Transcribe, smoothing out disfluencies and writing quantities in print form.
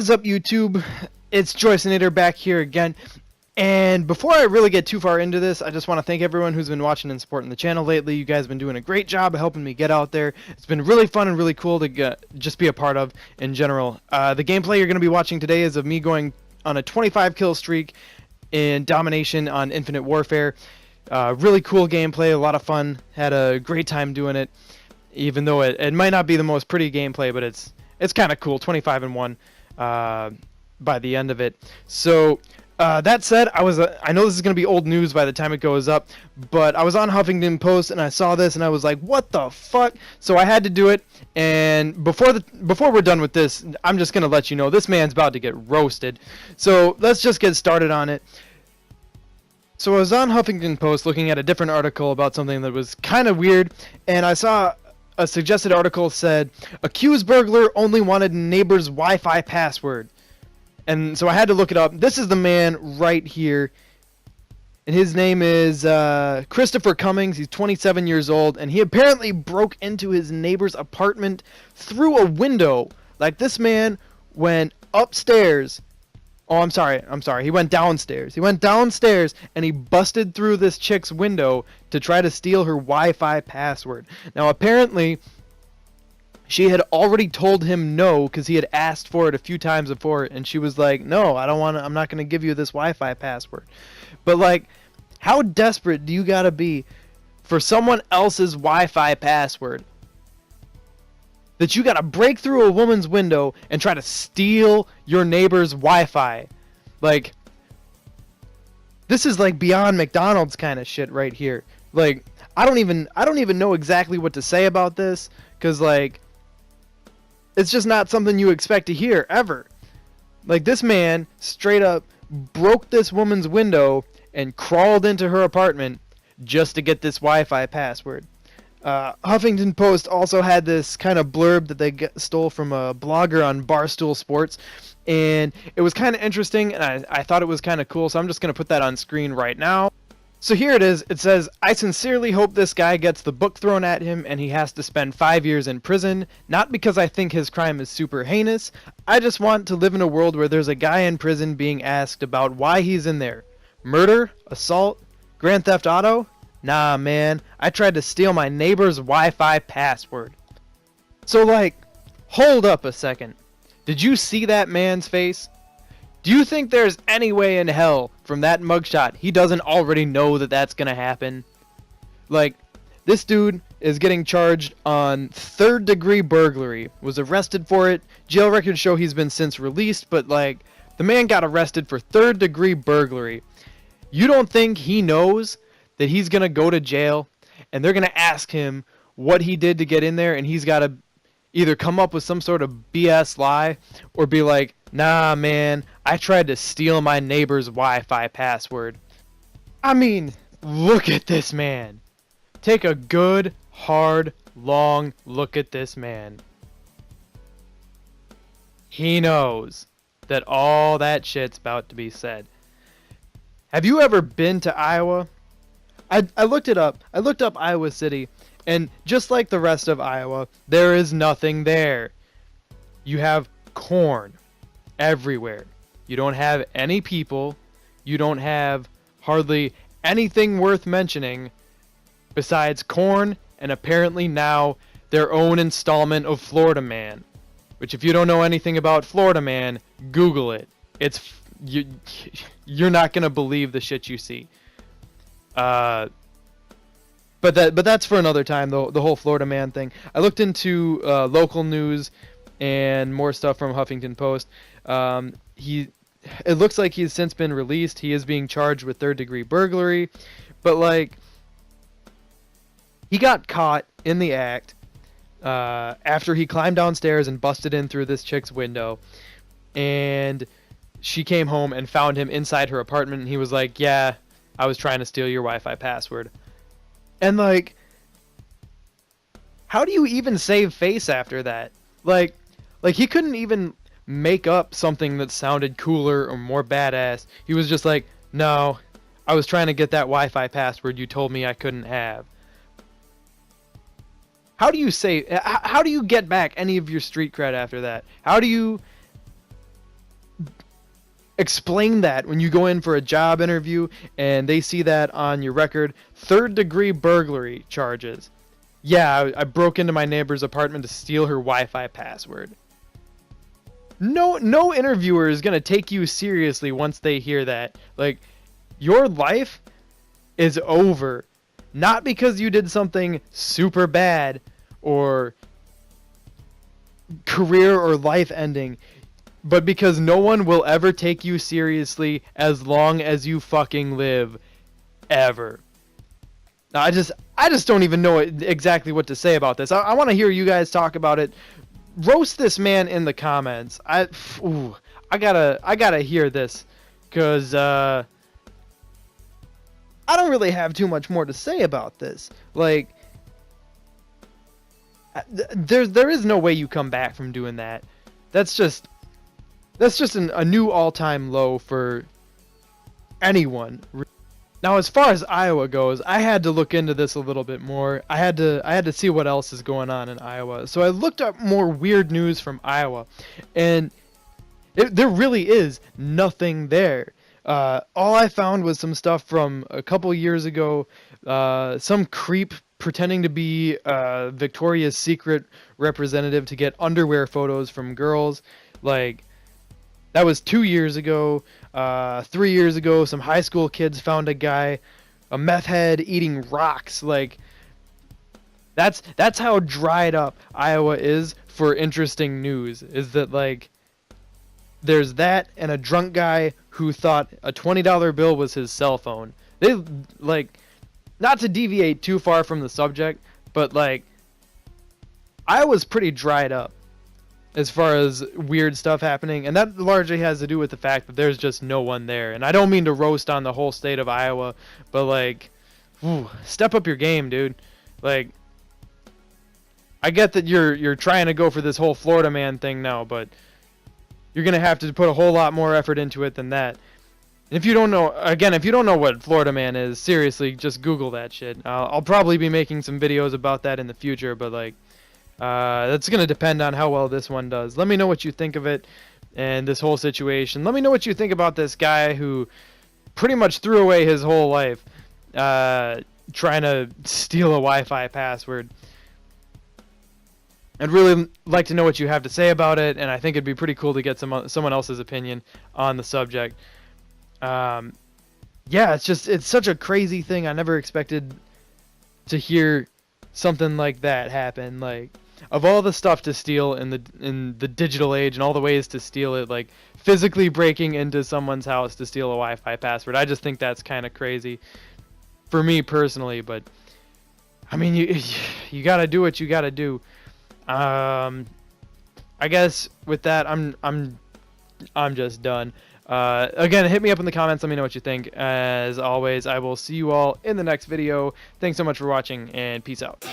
is up, YouTube? It's Joycenator back here again. And before I really get too far into this, I just want to thank everyone who's been watching and supporting the channel lately. You guys have been doing a great job of helping me get out there. It's been really fun and really cool to just be a part of in general. The gameplay you're going to be watching today is of me going on a 25 kill streak in domination on Infinite Warfare. Really cool gameplay, a lot of fun. Had a great time doing it, even though it might not be the most pretty gameplay, but it's kind of cool. 25-1 by the end of it. So that said, I know this is going to be old news by the time it goes up, but I was on Huffington Post and I saw this and I was like, what the fuck? So I had to do it. And before we're done with this, I'm just going to let you know this man's about to get roasted. So let's just get started on it. So I was on Huffington Post looking at a different article about something that was kind of weird, and I saw a suggested article said, accused burglar only wanted neighbor's Wi-Fi password. And so I had to look it up. This is the man right here. And his name is Christopher Cummings. He's 27 years old. And he apparently broke into his neighbor's apartment through a window. Like, this man went upstairs. Oh, I'm sorry. He went downstairs. He went downstairs and he busted through this chick's window to try to steal her Wi-Fi password. Now, apparently, she had already told him no because he had asked for it a few times before, and she was like, no, I don't want to, I'm not going to give you this Wi-Fi password. But, like, how desperate do you got to be for someone else's Wi-Fi password that you got to break through a woman's window and try to steal your neighbor's Wi-Fi? Like, this is like beyond McDonald's kind of shit right here. Like, I don't even know exactly what to say about this, because, like, it's just not something you expect to hear ever. Like, this man straight up broke this woman's window and crawled into her apartment just to get this Wi-Fi password. Huffington Post also had this kind of blurb that they stole from a blogger on Barstool Sports, and it was kind of interesting, and I thought it was kind of cool, so I'm just going to put that on screen right now. So here it is. It says, I sincerely hope this guy gets the book thrown at him and he has to spend 5 years in prison, not because I think his crime is super heinous. I just want to live in a world where there's a guy in prison being asked about why he's in there. Murder? Assault? Grand Theft Auto? Nah, man. I tried to steal my neighbor's Wi-Fi password. So, like, hold up a second. Did you see that man's face? Do you think there's any way in hell from that mugshot he doesn't already know that that's gonna happen? Like, this dude is getting charged on third-degree burglary. Was arrested for it. Jail records show he's been since released, but, like, the man got arrested for third-degree burglary. You don't think he knows that he's gonna go to jail and they're gonna ask him what he did to get in there, and he's gotta either come up with some sort of BS lie or be like, nah, man, I tried to steal my neighbor's Wi-Fi password. I mean, look at this man. Take a good, hard, long look at this man. He knows that all that shit's about to be said. Have you ever been to Iowa? I looked it up. I looked up Iowa City, and just like the rest of Iowa, there is nothing there. You have corn everywhere. You don't have any people. You don't have hardly anything worth mentioning besides corn and apparently now their own installment of Florida Man. Which, if you don't know anything about Florida Man, Google it. You're not gonna believe the shit you see. But that's for another time, though, the whole Florida Man thing. I looked into local news and more stuff from Huffington Post. It looks like he's since been released. He is being charged with third-degree burglary, but, like, he got caught in the act after he climbed downstairs and busted in through this chick's window, and she came home and found him inside her apartment, and he was like, yeah, I was trying to steal your Wi-Fi password. And, like, how do you even save face after that? Like he couldn't even make up something that sounded cooler or more badass. He was just like, no, I was trying to get that Wi-Fi password you told me I couldn't have. How do you get back any of your street cred after that? How do you explain that when you go in for a job interview and they see that on your record. 3rd-degree burglary charges. Yeah, I broke into my neighbor's apartment to steal her Wi-Fi password. No interviewer is gonna take you seriously once they hear that. Like, your life is over. Not because you did something super bad or career or life ending, but because no one will ever take you seriously as long as you fucking live. Ever. Now, I just don't even know exactly what to say about this. I want to hear you guys talk about it. Roast this man in the comments. I gotta hear this, cause I don't really have too much more to say about this. Like, there is no way you come back from doing that. That's just a new all-time low for anyone. Now, as far as Iowa goes, I had to look into this a little bit more. I had to see what else is going on in Iowa. So I looked up more weird news from Iowa, and there really is nothing there. All I found was some stuff from a couple years ago. Some creep pretending to be Victoria's Secret representative to get underwear photos from girls. Like, that was 2 years ago. 3 years ago, some high school kids found a meth head eating rocks. Like, that's how dried up Iowa is for interesting news. Is that, like, there's that and a drunk guy who thought a $20 bill was his cell phone. They, like, not to deviate too far from the subject, but, like, Iowa's pretty dried up as far as weird stuff happening, and that largely has to do with the fact that there's just no one there. And I don't mean to roast on the whole state of Iowa, but, like, step up your game, dude. Like, I get that you're trying to go for this whole Florida man thing now, but you're gonna have to put a whole lot more effort into it than that. And if you don't know what Florida man is, seriously, just Google that shit. I'll probably be making some videos about that in the future, but, like, that's going to depend on how well this one does. Let me know what you think of it and this whole situation. Let me know what you think about this guy who pretty much threw away his whole life trying to steal a Wi-Fi password. I'd really like to know what you have to say about it, and I think it'd be pretty cool to get someone else's opinion on the subject. Yeah, it's such a crazy thing. I never expected to hear something like that happen. Like, of all the stuff to steal in the digital age and all the ways to steal it, like physically breaking into someone's house to steal a Wi-Fi password, I just think that's kind of crazy for me personally. But I mean, you gotta do what you gotta do. I guess with that, I'm just done. Again, hit me up in the comments. Let me know what you think. As always, I will see you all in the next video. Thanks so much for watching, and peace out.